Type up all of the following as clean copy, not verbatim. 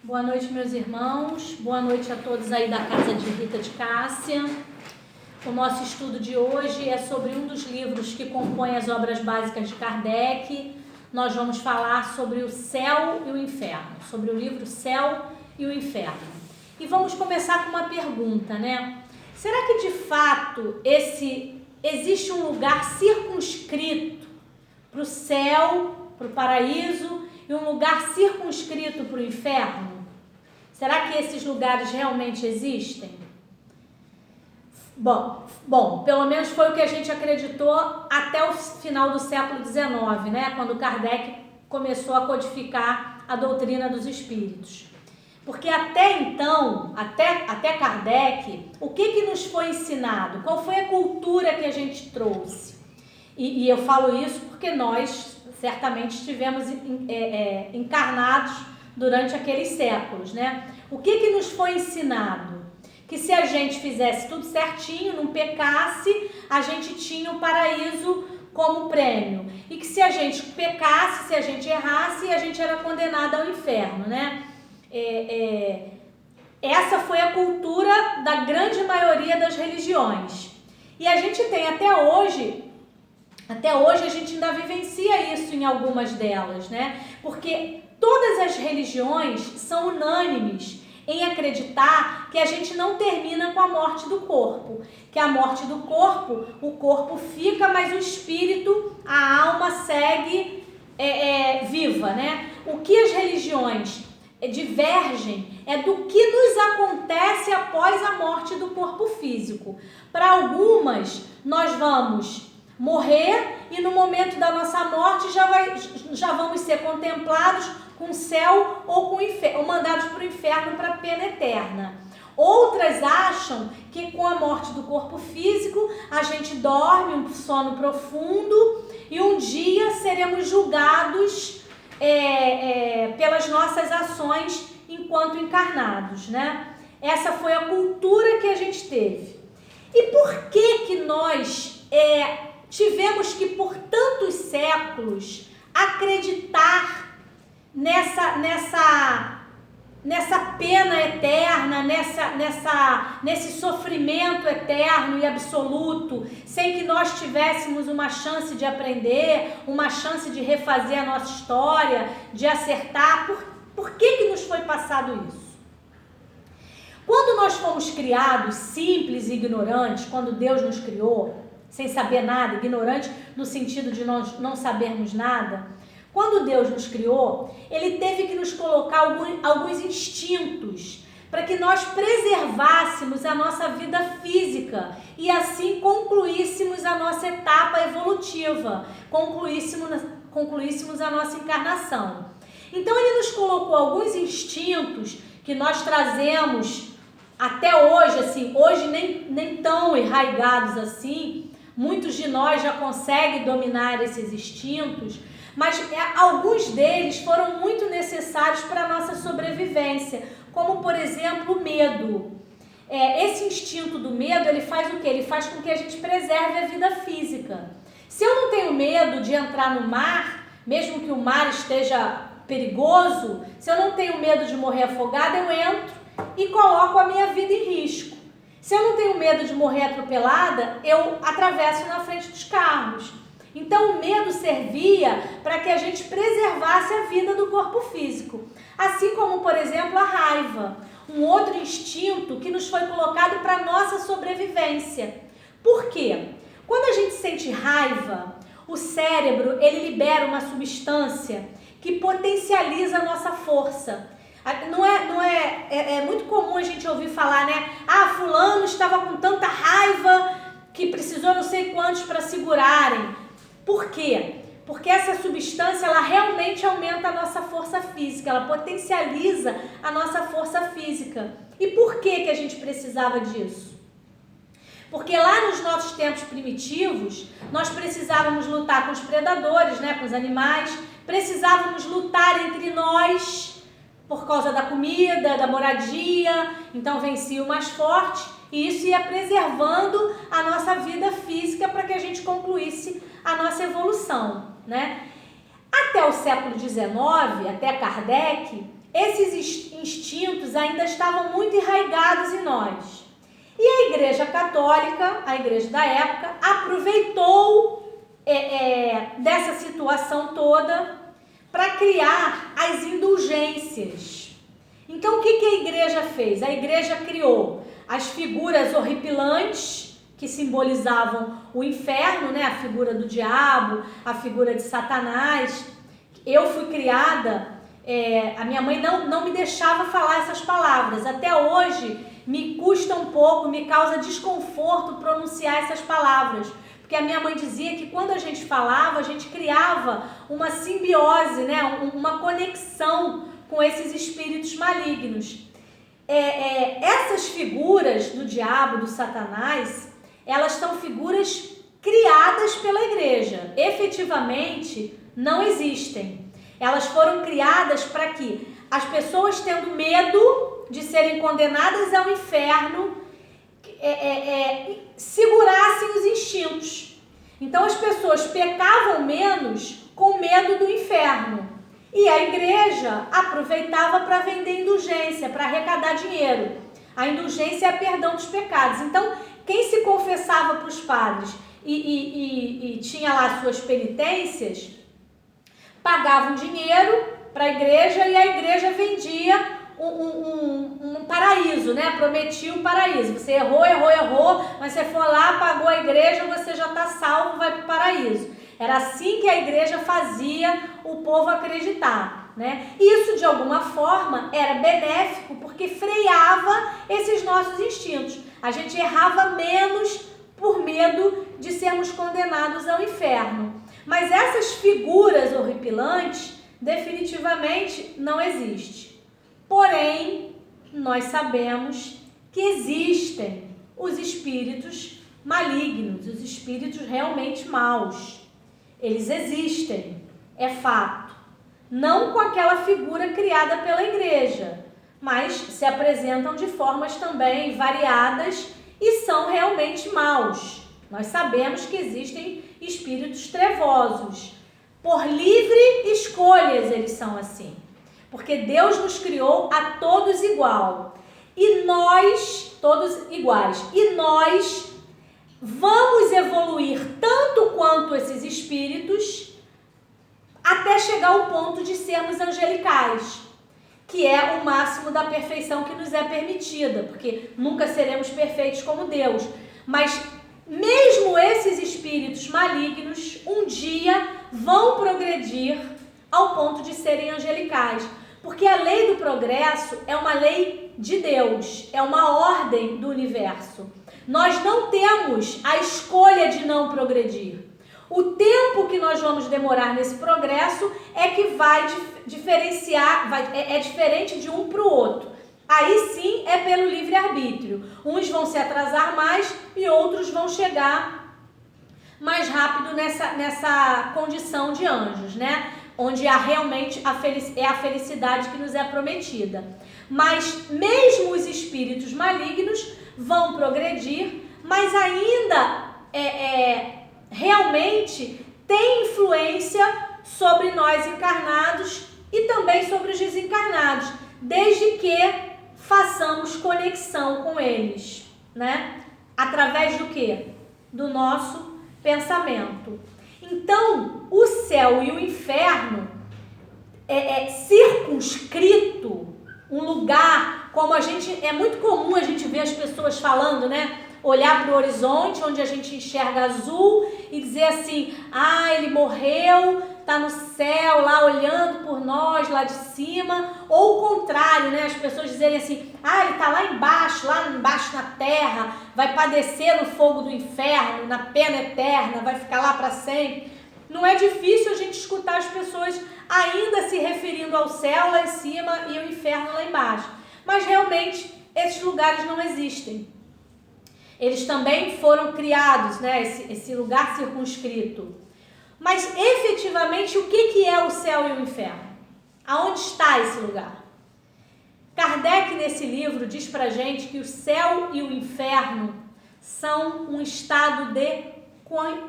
Boa noite, meus irmãos. Boa noite a todos aí da casa de Rita de Cássia. O nosso estudo de hoje é sobre um dos livros que compõem as obras básicas de Kardec. Nós vamos falar sobre o céu e o inferno, sobre o livro Céu e o Inferno. E vamos começar com uma pergunta, né? Será que de fato existe um lugar circunscrito para o céu, para o paraíso, e um lugar circunscrito para o inferno? Será que esses lugares realmente existem? Bom, pelo menos foi o que a gente acreditou até o final do século XIX, né? Quando Kardec começou a codificar a doutrina dos espíritos. Porque até então, até Kardec, o que nos foi ensinado? Qual foi a cultura que a gente trouxe? E eu falo isso porque nós certamente estivemos encarnados durante aqueles séculos, né? O que nos foi ensinado? Que se a gente fizesse tudo certinho, não pecasse, a gente tinha o paraíso como prêmio. E que se a gente pecasse, se a gente errasse, a gente era condenado ao inferno, né? Essa foi a cultura da grande maioria das religiões. E a gente tem até hoje a gente ainda vivencia isso em algumas delas, né? Porque todas as religiões são unânimes em acreditar que a gente não termina com a morte do corpo. Que a morte do corpo, o corpo fica, mas o espírito, a alma segue viva, né? O que as religiões divergem é do que nos acontece após a morte do corpo físico. Para algumas, nós vamos morrer e no momento da nossa morte já vamos ser contemplados com o céu ou com o inferno, ou mandados para o inferno para a pena eterna. Outras acham que com a morte do corpo físico a gente dorme um sono profundo e um dia seremos julgados pelas nossas ações enquanto encarnados, né? Essa foi a cultura que a gente teve. E por que nós tivemos que, por tantos séculos, acreditar nessa pena eterna, nesse sofrimento eterno e absoluto, sem que nós tivéssemos uma chance de aprender, uma chance de refazer a nossa história, de acertar? Por que nos foi passado isso? Quando nós fomos criados simples e ignorantes, quando Deus nos criou, sem saber nada, ignorante no sentido de nós não sabermos nada, quando Deus nos criou, Ele teve que nos colocar alguns instintos para que nós preservássemos a nossa vida física e assim concluíssemos a nossa etapa evolutiva, concluíssemos a nossa encarnação. Então Ele nos colocou alguns instintos que nós trazemos até hoje, assim, hoje nem tão enraigados assim. Muitos de nós já conseguem dominar esses instintos, mas alguns deles foram muito necessários para a nossa sobrevivência, como, por exemplo, o medo. Esse instinto do medo, ele faz o quê? Ele faz com que a gente preserve a vida física. Se eu não tenho medo de entrar no mar, mesmo que o mar esteja perigoso, se eu não tenho medo de morrer afogada, eu entro e coloco a minha vida em risco. Se eu não tenho medo de morrer atropelada, eu atravesso na frente dos carros. Então o medo servia para que a gente preservasse a vida do corpo físico. Assim como, por exemplo, a raiva, um outro instinto que nos foi colocado para a nossa sobrevivência. Por quê? Quando a gente sente raiva, o cérebro ele libera uma substância que potencializa a nossa força. É muito comum a gente ouvir falar, né? Fulano estava com tanta raiva que precisou não sei quantos para segurarem. Por quê? Porque essa substância, ela realmente aumenta a nossa força física, ela potencializa a nossa força física. E por que a gente precisava disso? Porque lá nos nossos tempos primitivos, nós precisávamos lutar com os predadores, né? Com os animais, precisávamos lutar entre nós por causa da comida, da moradia, então vencia o mais forte, e isso ia preservando a nossa vida física para que a gente concluísse a nossa evolução, né? Até o século XIX, até Kardec, esses instintos ainda estavam muito enraigados em nós. E a Igreja Católica, a igreja da época, aproveitou dessa situação toda para criar as indulgências. Então, o que a igreja fez? A igreja criou as figuras horripilantes, que simbolizavam o inferno, né? A figura do diabo, a figura de Satanás. Eu fui criada, a minha mãe não me deixava falar essas palavras. Até hoje me custa um pouco, me causa desconforto pronunciar essas palavras. Porque a minha mãe dizia que quando a gente falava, a gente criava uma simbiose, né? Uma conexão com esses espíritos malignos. Essas figuras do diabo, do Satanás, elas são figuras criadas pela igreja. Efetivamente, não existem. Elas foram criadas para que as pessoas, tendo medo de serem condenadas ao inferno, segurassem os instintos. Então as pessoas pecavam menos com medo do inferno. E a igreja aproveitava para vender indulgência, para arrecadar dinheiro. A indulgência é a perdão dos pecados. Então, quem se confessava para os padres e tinha lá suas penitências, pagava um dinheiro para a igreja e a igreja vendia um paraíso, né? Prometia um paraíso. Você errou, mas você for lá, pagou a igreja, você já está salvo, vai para o paraíso. Era assim que a igreja fazia o povo acreditar, né? Isso, de alguma forma, era benéfico porque freava esses nossos instintos. A gente errava menos por medo de sermos condenados ao inferno. Mas essas figuras horripilantes definitivamente não existem. Porém, nós sabemos que existem os espíritos malignos, os espíritos realmente maus. Eles existem, é fato. Não com aquela figura criada pela igreja, mas se apresentam de formas também variadas e são realmente maus. Nós sabemos que existem espíritos trevosos. Por livre escolhas eles são assim. Porque Deus nos criou a todos igual. E nós, todos iguais. E nós vamos evoluir tanto quanto esses espíritos até chegar ao ponto de sermos angelicais, que é o máximo da perfeição que nos é permitida, porque nunca seremos perfeitos como Deus. Mas mesmo esses espíritos malignos, um dia vão progredir ao ponto de serem angelicais. Porque a lei do progresso é uma lei de Deus, é uma ordem do universo. Nós não temos a escolha de não progredir. O tempo que nós vamos demorar nesse progresso é que vai diferenciar, é diferente de um para o outro. Aí sim é pelo livre-arbítrio. Uns vão se atrasar mais e outros vão chegar mais rápido nessa condição de anjos, né? Onde há realmente a felicidade que nos é prometida. Mas mesmo os espíritos malignos vão progredir, mas ainda realmente tem influência sobre nós encarnados e também sobre os desencarnados, desde que façamos conexão com eles, né? Através do quê? Do nosso pensamento. Então, o céu e o inferno é circunscrito, um lugar, como é muito comum a gente ver as pessoas falando, né? Olhar para o horizonte, onde a gente enxerga azul e dizer assim, ele morreu, está no céu, lá olhando por nós, lá de cima. Ou o contrário, né? As pessoas dizerem assim, ele está lá embaixo na terra, vai padecer no fogo do inferno, na pena eterna, vai ficar lá para sempre. Não é difícil a gente escutar as pessoas ainda se referindo ao céu lá em cima e ao inferno lá embaixo. Mas realmente esses lugares não existem. Eles também foram criados, né? Esse lugar circunscrito. Mas efetivamente o que é o céu e o inferno? Aonde está esse lugar? Kardec, nesse livro, diz pra gente que o céu e o inferno são um estado de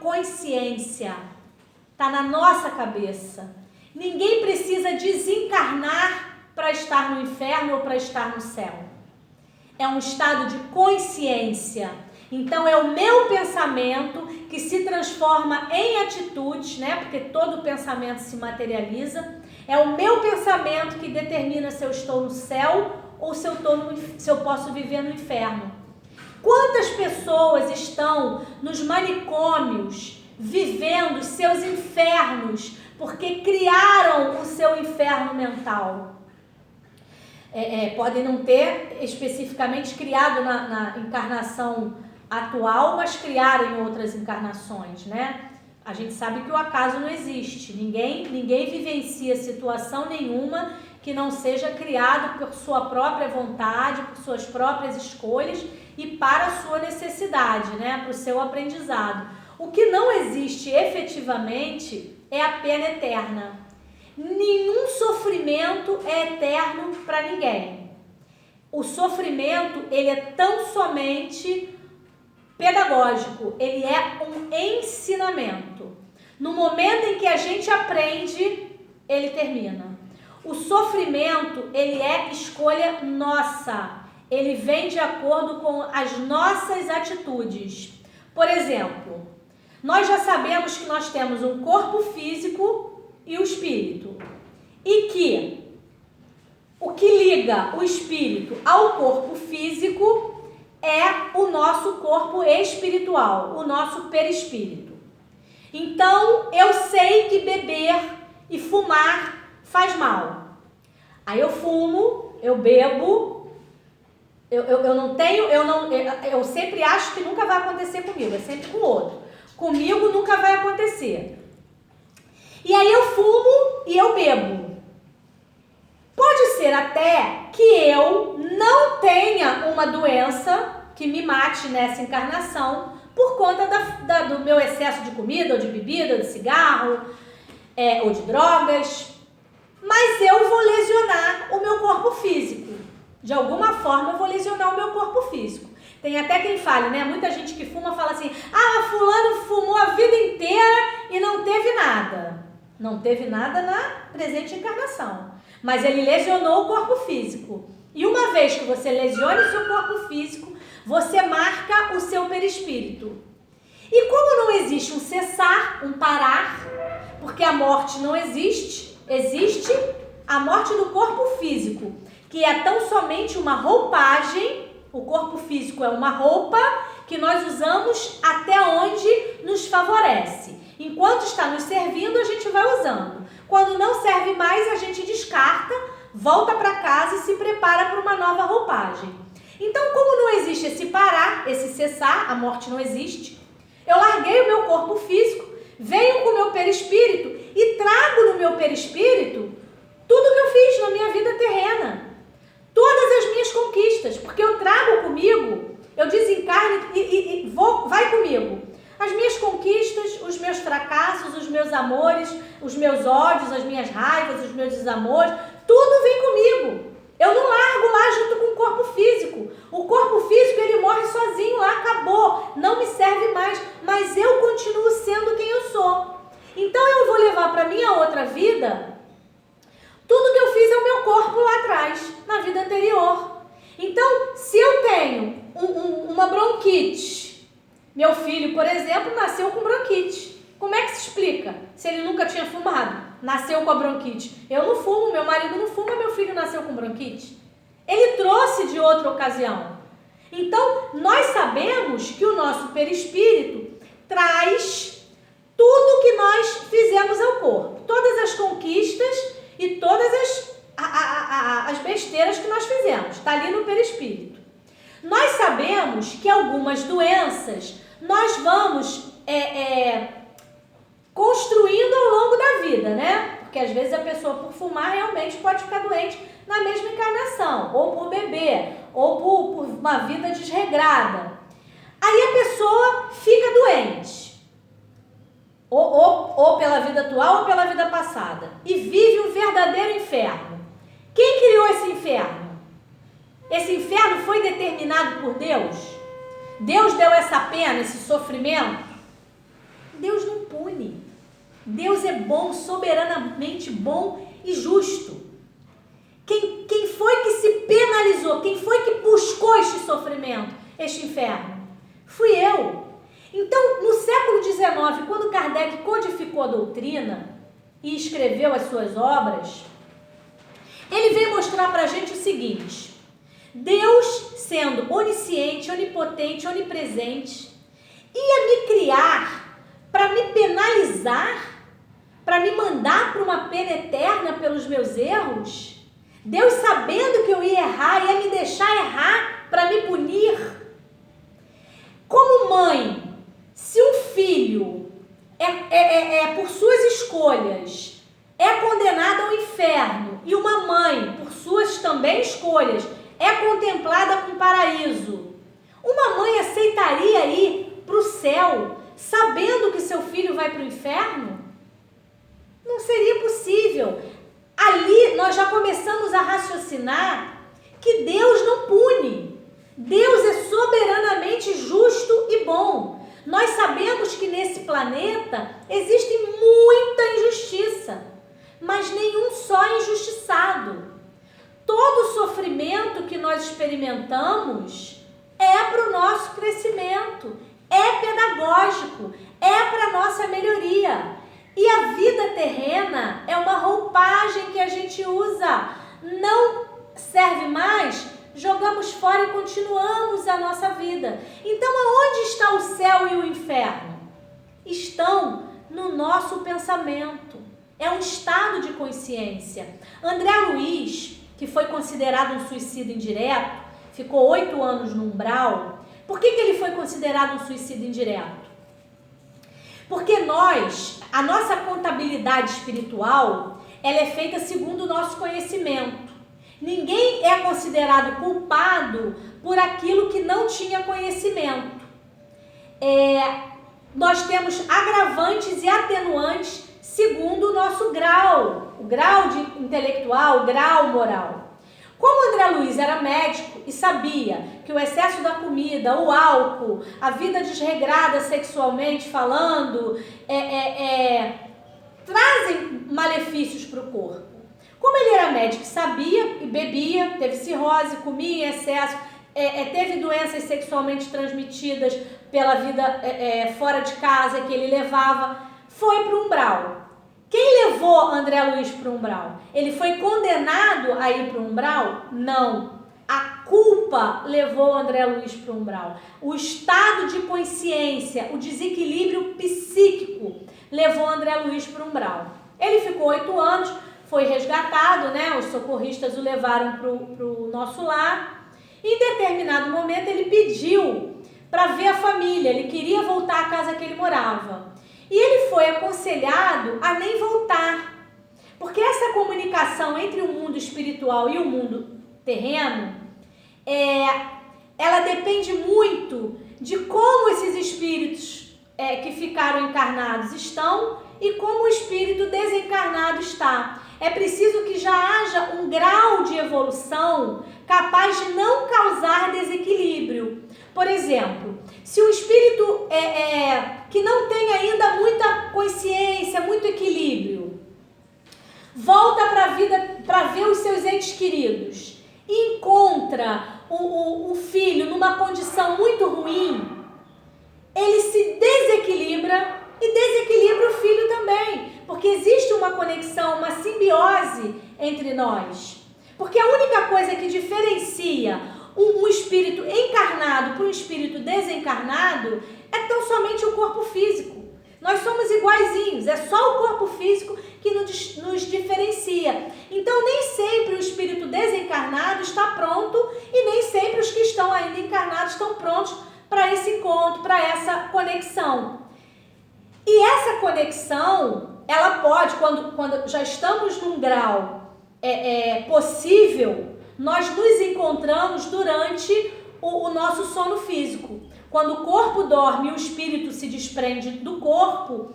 consciência. Está na nossa cabeça. Ninguém precisa desencarnar para estar no inferno ou para estar no céu. É um estado de consciência. Então é o meu pensamento que se transforma em atitudes, né? Porque todo pensamento se materializa. É o meu pensamento que determina se eu estou no céu ou se eu posso viver no inferno. Quantas pessoas estão nos manicômios vivendo seus infernos porque criaram o seu inferno mental? Podem não ter especificamente criado na encarnação atual, mas criaram em outras encarnações, né? A gente sabe que o acaso não existe. Ninguém vivencia situação nenhuma que não seja criado por sua própria vontade, por suas próprias escolhas e para a sua necessidade, né? Para o seu aprendizado. O que não existe efetivamente é a pena eterna. Nenhum sofrimento é eterno para ninguém. O sofrimento, ele é tão somente pedagógico, ele é um ensinamento. No momento em que a gente aprende, ele termina. O sofrimento, ele é escolha nossa. Ele vem de acordo com as nossas atitudes. Por exemplo, nós já sabemos que nós temos um corpo físico e o espírito. E que o que liga o espírito ao corpo físico é o nosso corpo espiritual, o nosso perispírito. Então, eu sei que beber e fumar faz mal. Aí eu fumo, eu bebo, eu sempre acho que nunca vai acontecer comigo, é sempre com o outro. Comigo nunca vai acontecer. E aí eu fumo e eu bebo. Pode ser até que eu não tenha uma doença que me mate nessa encarnação por conta do meu excesso de comida, ou de bebida, ou de cigarro, ou de drogas. Mas eu vou lesionar o meu corpo físico. De alguma forma eu vou lesionar o meu corpo físico. Tem até quem fale, né? Muita gente que fuma fala assim: fulano fumou a vida inteira e não teve nada. Não teve nada na presente encarnação. Mas ele lesionou o corpo físico. E uma vez que você lesione o seu corpo físico, você marca o seu perispírito. E como não existe um cessar, um parar, porque a morte não existe, existe a morte do corpo físico, que é tão somente uma roupagem. O corpo físico é uma roupa que nós usamos até onde nos favorece. Enquanto está nos servindo, a gente vai usando. Quando não serve mais, a gente descarta, volta para casa e se prepara para uma nova roupagem. Então, como não existe esse parar, esse cessar, a morte não existe, eu larguei o meu corpo físico, venho com o meu perispírito e trago no meu perispírito tudo que eu fiz na minha vida terrena. Todas as minhas conquistas, porque eu trago comigo, eu desencarno e vai comigo. As minhas conquistas, os meus fracassos, os meus amores, os meus ódios, as minhas raivas, os meus desamores, tudo vem comigo. Eu não largo lá junto com o corpo físico. O corpo físico, ele morre sozinho lá, acabou, não me serve mais, mas eu continuo sendo quem eu sou. Então eu vou levar para minha outra vida tudo que eu fiz ao meu corpo lá atrás, na vida anterior. Então, se eu tenho uma bronquite, meu filho, por exemplo, nasceu com bronquite. Como é que se explica? Se ele nunca tinha fumado, nasceu com a bronquite. Eu não fumo, meu marido não fuma, meu filho nasceu com bronquite. Ele trouxe de outra ocasião. Então, nós sabemos que o nosso perispírito traz tudo que nós fizemos ao corpo. Todas as conquistas e todas as besteiras que nós fizemos. Está ali no perispírito. Nós sabemos que algumas doenças nós vamos construindo ao longo da vida, né? Porque às vezes a pessoa, por fumar, realmente pode ficar doente na mesma encarnação, ou por beber, ou por uma vida desregrada. Aí a pessoa fica doente, ou pela vida atual ou pela vida passada, e vive um verdadeiro inferno. Quem criou esse inferno? Esse inferno foi determinado por Deus? Deus deu essa pena, esse sofrimento? Deus não pune. Deus é bom, soberanamente bom e justo. Quem Quem foi que buscou este sofrimento, este inferno? Fui eu. Então, no século XIX, quando Kardec codificou a doutrina e escreveu as suas obras, ele veio mostrar para a gente o seguinte: Deus, sendo onisciente, onipotente, onipresente, ia me criar para me penalizar, para me mandar para uma pena eterna pelos meus erros? Deus, sabendo que eu ia errar, ia me deixar errar para me punir? Como mãe, se um filho por suas escolhas é condenado ao inferno e uma mãe, por suas também escolhas, é contemplada com paraíso, uma mãe aceitaria ir para o céu sabendo que seu filho vai para o inferno? Não seria possível. Ali nós já começamos a raciocinar que Deus não pune. Deus é soberanamente justo e bom. Nós sabemos que nesse planeta existe muita injustiça, mas nenhum só injustiçado. Todo sofrimento que nós experimentamos é para o nosso crescimento, é pedagógico, é para a nossa melhoria. E a vida terrena é uma roupagem que a gente usa, não serve mais, jogamos fora e continuamos a nossa vida. Então, aonde está o céu e o inferno? Estão no nosso pensamento. É um estado de consciência. André Luiz, que foi considerado um suicídio indireto, ficou 8 anos no umbral. Por que ele foi considerado um suicídio indireto? Porque a nossa contabilidade espiritual, ela é feita segundo o nosso conhecimento. Ninguém é considerado culpado por aquilo que não tinha conhecimento. Nós temos agravantes e atenuantes segundo o nosso grau, o grau de intelectual, o grau moral. Como André Luiz era médico e sabia que o excesso da comida, o álcool, a vida desregrada sexualmente falando, trazem malefícios para o corpo. Como ele era médico, sabia e bebia, teve cirrose, comia em excesso, teve doenças sexualmente transmitidas pela vida fora de casa que ele levava, foi para o umbral. Quem levou André Luiz para o umbral? Ele foi condenado a ir para o umbral? Não. A culpa levou André Luiz para o umbral. O estado de consciência, o desequilíbrio psíquico levou André Luiz para o umbral. Ele ficou 8 anos, foi resgatado, né? Os socorristas o levaram para o nosso lar. Em determinado momento ele pediu para ver a família, ele queria voltar à casa que ele morava. E ele foi aconselhado a nem voltar, porque essa comunicação entre o mundo espiritual e o mundo terreno, ela depende muito de como esses espíritos que ficaram encarnados estão e como o espírito desencarnado está. É preciso que já haja um grau de evolução capaz de não causar desequilíbrio. Por exemplo, se o espírito que não tem ainda muita consciência, muito equilíbrio, volta para a vida para ver os seus entes queridos e encontra o filho numa condição muito ruim, ele se desequilibra e desequilibra o filho também, porque existe uma conexão, uma simbiose entre nós. Porque a única coisa que diferencia um espírito encarnado para um espírito desencarnado é tão somente o corpo físico. Nós somos iguaizinhos, é só o corpo físico que nos diferencia. Então, nem sempre o espírito desencarnado está pronto e nem sempre os que estão ainda encarnados estão prontos para esse encontro, para essa conexão. E essa conexão, ela pode, quando já estamos num grau possível, nós nos encontramos durante o nosso sono físico. Quando o corpo dorme e o espírito se desprende do corpo,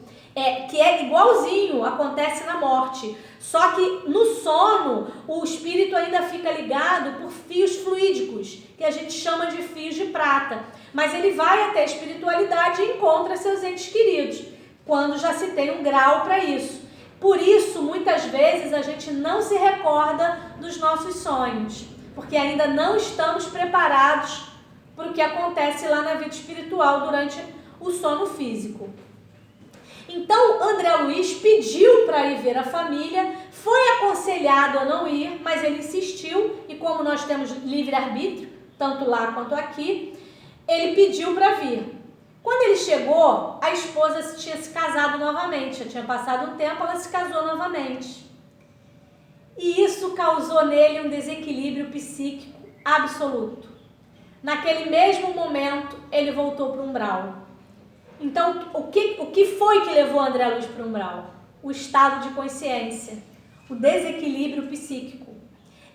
que é igualzinho, acontece na morte. Só que no sono, o espírito ainda fica ligado por fios fluídicos, que a gente chama de fios de prata. Mas ele vai até a espiritualidade e encontra seus entes queridos, quando já se tem um grau para isso. Por isso, muitas vezes, a gente não se recorda dos nossos sonhos, porque ainda não estamos preparados para o que acontece lá na vida espiritual durante o sono físico. Então, André Luiz pediu para ir ver a família, foi aconselhado a não ir, mas ele insistiu, e como nós temos livre-arbítrio, tanto lá quanto aqui, ele pediu para vir. Quando ele chegou, a esposa tinha se casado novamente, já tinha passado um tempo, ela se casou novamente. E isso causou nele um desequilíbrio psíquico absoluto. Naquele mesmo momento, ele voltou para o umbral. Então, o que foi que levou André Luiz para o umbral? O estado de consciência, o desequilíbrio psíquico.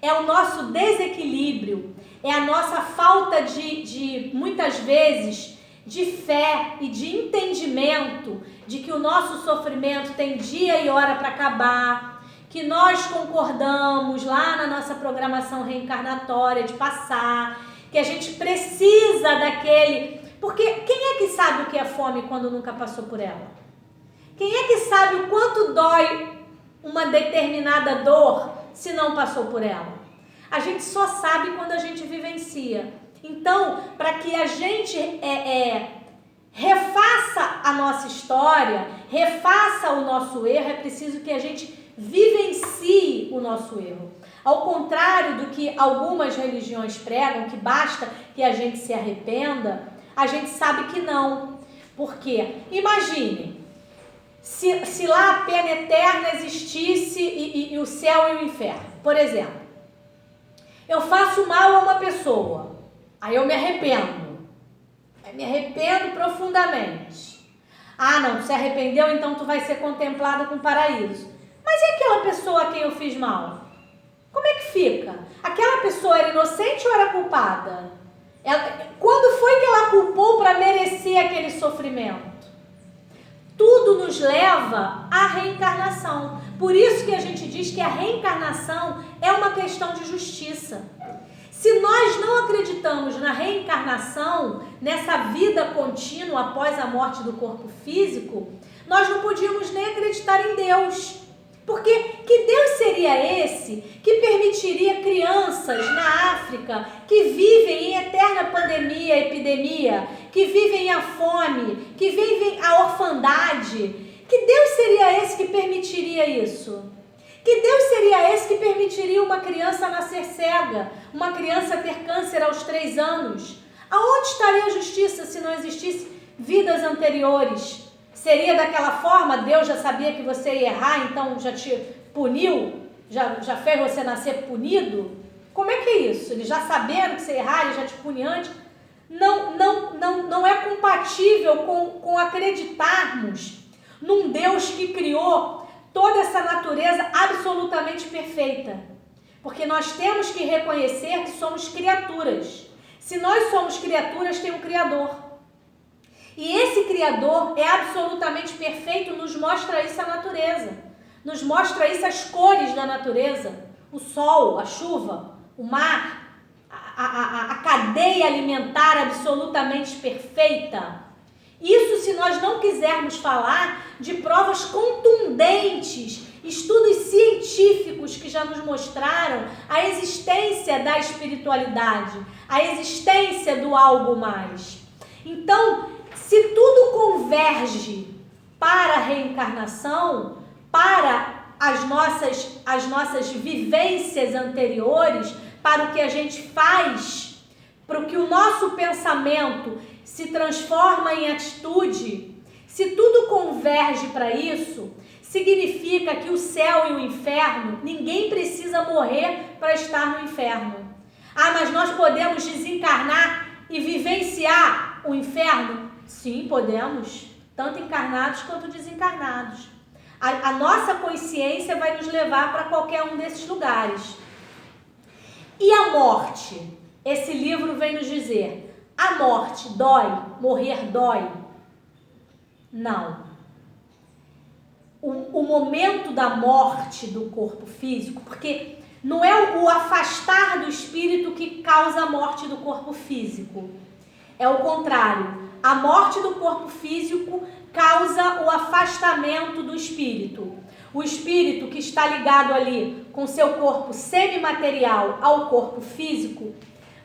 É o nosso desequilíbrio, é a nossa falta de muitas vezes, de fé e de entendimento de que o nosso sofrimento tem dia e hora para acabar, que nós concordamos lá na nossa programação reencarnatória de passar, que a gente precisa daquele... Porque quem é que sabe o que é fome quando nunca passou por ela? Quem é que sabe o quanto dói uma determinada dor se não passou por ela? A gente só sabe quando a gente vivencia. Então, para que a gente refaça a nossa história, refaça o nosso erro, é preciso que a gente vivencie o nosso erro. Ao contrário do que algumas religiões pregam, que basta que a gente se arrependa, a gente sabe que não. Por quê? Imagine, se lá a pena eterna existisse e o céu e o inferno. Por exemplo, eu faço mal a uma pessoa, aí eu me arrependo. Me arrependo profundamente. Ah, não, tu se arrependeu, então tu vai ser contemplado com paraíso. Mas e aquela pessoa a quem eu fiz mal? Como é que fica? Aquela pessoa era inocente ou era culpada? Quando foi que ela culpou para merecer aquele sofrimento? Tudo nos leva à reencarnação. Por isso que a gente diz que a reencarnação é uma questão de justiça. Se nós não acreditamos na reencarnação, nessa vida contínua após a morte do corpo físico, nós não podíamos nem acreditar em Deus. Porque que Deus seria esse que permitiria crianças na África que vivem em eterna pandemia, epidemia, que vivem a fome, que vivem a orfandade? Que Deus seria esse que permitiria isso? Que Deus seria esse que permitiria uma criança nascer cega, uma criança ter câncer aos 3 anos? Aonde estaria a justiça se não existisse vidas anteriores? Seria daquela forma, Deus já sabia que você ia errar, então já te puniu? Já fez você nascer punido? Como é que é isso? Ele já sabendo que você ia errar, ele já te pune antes? Não é compatível com acreditarmos num Deus que criou toda essa natureza absolutamente perfeita. Porque nós temos que reconhecer que somos criaturas. Se nós somos criaturas, tem um Criador. E esse Criador é absolutamente perfeito, nos mostra isso a natureza. Nos mostra isso as cores da natureza. O sol, a chuva, o mar, a cadeia alimentar absolutamente perfeita. Isso se nós não quisermos falar de provas contundentes, estudos científicos que já nos mostraram a existência da espiritualidade, a existência do algo mais. Então, se tudo converge para a reencarnação, para as nossas vivências anteriores, para o que a gente faz, para o que o nosso pensamento se transforma em atitude, se tudo converge para isso, significa que o céu e o inferno, ninguém precisa morrer para estar no inferno. Ah, mas nós podemos desencarnar e vivenciar o inferno? Sim, podemos, tanto encarnados quanto desencarnados. A nossa consciência vai nos levar para qualquer um desses lugares. E a morte? Esse livro vem nos dizer, a morte dói? Morrer dói? Não. O momento da morte do corpo físico, porque não é o afastar do espírito que causa a morte do corpo físico. É o contrário. A morte do corpo físico causa o afastamento do espírito. O espírito que está ligado ali com seu corpo semimaterial ao corpo físico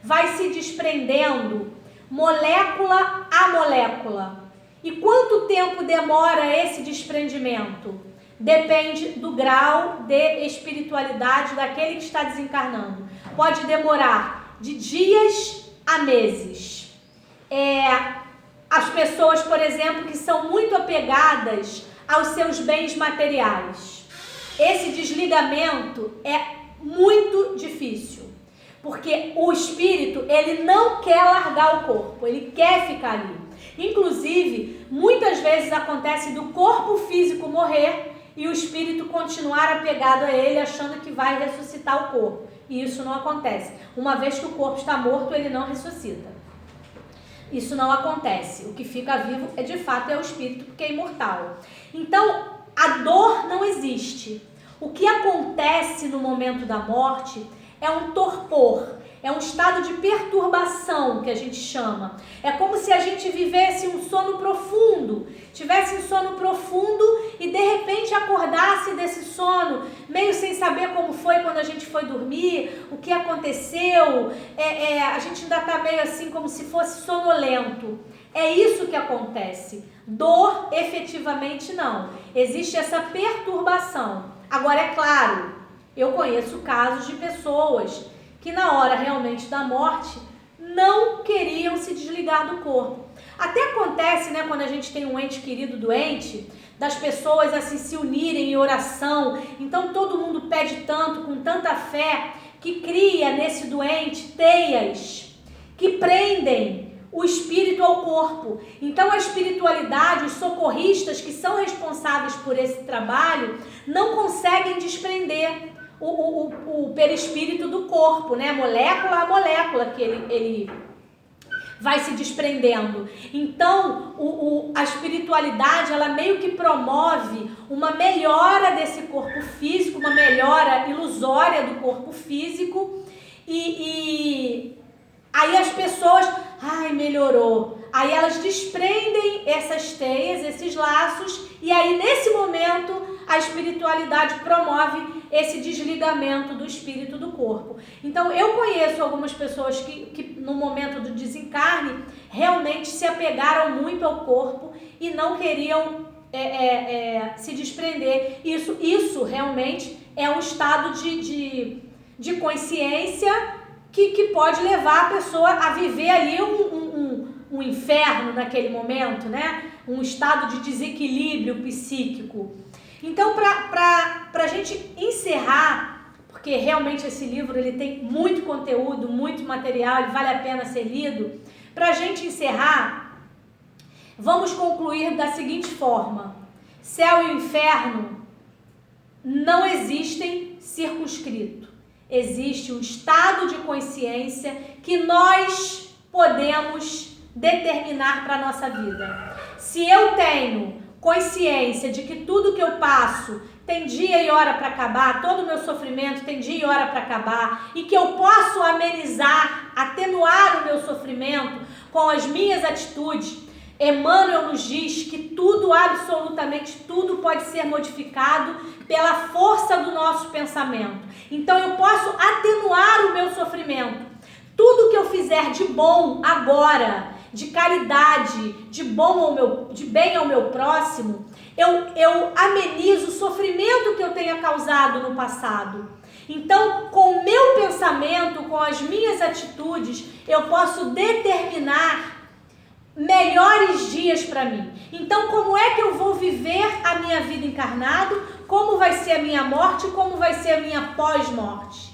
vai se desprendendo molécula a molécula. E quanto tempo demora esse desprendimento? Depende do grau de espiritualidade daquele que está desencarnando. Pode demorar de dias a meses. As pessoas, por exemplo, que são muito apegadas aos seus bens materiais. Esse desligamento é muito difícil, porque o espírito, ele não quer largar o corpo, ele quer ficar ali. Inclusive, muitas vezes acontece do corpo físico morrer e o espírito continuar apegado a ele, achando que vai ressuscitar o corpo. E isso não acontece. Uma vez que o corpo está morto, ele não ressuscita. Isso não acontece. O que fica vivo de fato é o espírito, porque é imortal. Então, a dor não existe. O que acontece no momento da morte é um torpor, é um estado de perturbação que a gente chama. É como se a gente vivesse um sono profundo, tivesse um sono profundo e de repente acordasse desse sono, meio sem saber como foi quando a gente foi dormir, o que aconteceu, a gente ainda está meio assim como se fosse sonolento. É isso que acontece. Dor, efetivamente, não. Existe essa perturbação. Agora, é claro, eu conheço casos de pessoas que na hora realmente da morte não queriam se desligar do corpo. Até acontece, né, quando a gente tem um ente querido doente, das pessoas assim se unirem em oração, então todo mundo pede tanto, com tanta fé, que cria nesse doente teias que prendem o espírito ao corpo. Então a espiritualidade, os socorristas que são responsáveis por esse trabalho, não conseguem desprender o perispírito do corpo, né? Molécula a molécula que ele vai se desprendendo. Então, a espiritualidade, ela meio que promove uma melhora desse corpo físico, uma melhora ilusória do corpo físico, e aí as pessoas, melhorou. Aí elas desprendem essas teias, esses laços, e aí nesse momento a espiritualidade promove esse desligamento do espírito do corpo. Então eu conheço algumas pessoas que no momento do desencarne realmente se apegaram muito ao corpo e não queriam se desprender. Isso realmente é um estado de consciência que pode levar a pessoa a viver ali um inferno naquele momento, né? Um estado de desequilíbrio psíquico. Então, para a gente encerrar, porque realmente esse livro ele tem muito conteúdo, muito material, ele vale a pena ser lido. Para a gente encerrar, vamos concluir da seguinte forma: céu e inferno não existem circunscrito. Existe um estado de consciência que nós podemos determinar para a nossa vida. Se eu tenho consciência de que tudo que eu passo tem dia e hora para acabar, todo o meu sofrimento tem dia e hora para acabar, e que eu posso amenizar, atenuar o meu sofrimento com as minhas atitudes, Emmanuel nos diz que tudo, absolutamente tudo, pode ser modificado pela força do nosso pensamento. Então eu posso atenuar o meu sofrimento. Tudo que eu fizer de bom agora, de caridade, de bem ao meu próximo, eu amenizo o sofrimento que eu tenha causado no passado. Então, com o meu pensamento, com as minhas atitudes, eu posso determinar melhores dias para mim. Então, como é que eu vou viver a minha vida encarnado? Como vai ser a minha morte? Como vai ser a minha pós-morte?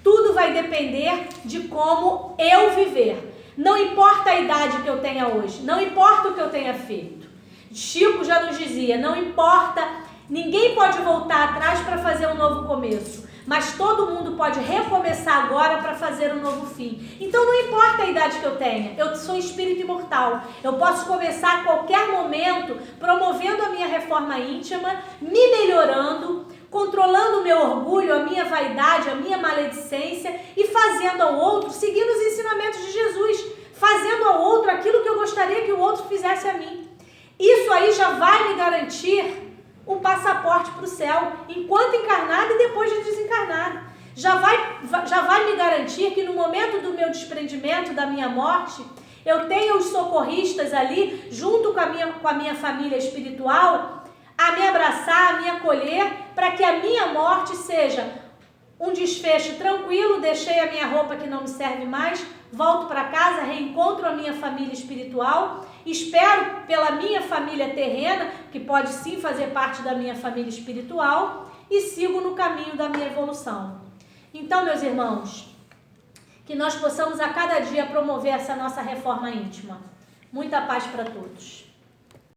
Tudo vai depender de como eu viver. Não importa a idade que eu tenha hoje, não importa o que eu tenha feito. Chico já nos dizia, não importa, ninguém pode voltar atrás para fazer um novo começo, mas todo mundo pode recomeçar agora para fazer um novo fim. Então não importa a idade que eu tenha, eu sou espírito imortal. Eu posso começar a qualquer momento promovendo a minha reforma íntima, me melhorando, controlando o meu orgulho, a minha vaidade, a minha maledicência e fazendo ao outro, seguindo os ensinamentos de Jesus, fazendo ao outro aquilo que eu gostaria que o outro fizesse a mim. isso aí já vai me garantir o passaporte para o céu, enquanto encarnado e depois de desencarnado. Já vai me garantir que no momento do meu desprendimento, da minha morte, eu tenho os socorristas ali, junto com a minha família espiritual, a me abraçar, a me acolher, para que a minha morte seja um desfecho tranquilo. Deixei a minha roupa que não me serve mais, volto para casa, reencontro a minha família espiritual, espero pela minha família terrena, que pode sim fazer parte da minha família espiritual, e sigo no caminho da minha evolução. Então, meus irmãos, que nós possamos a cada dia promover essa nossa reforma íntima. Muita paz para todos.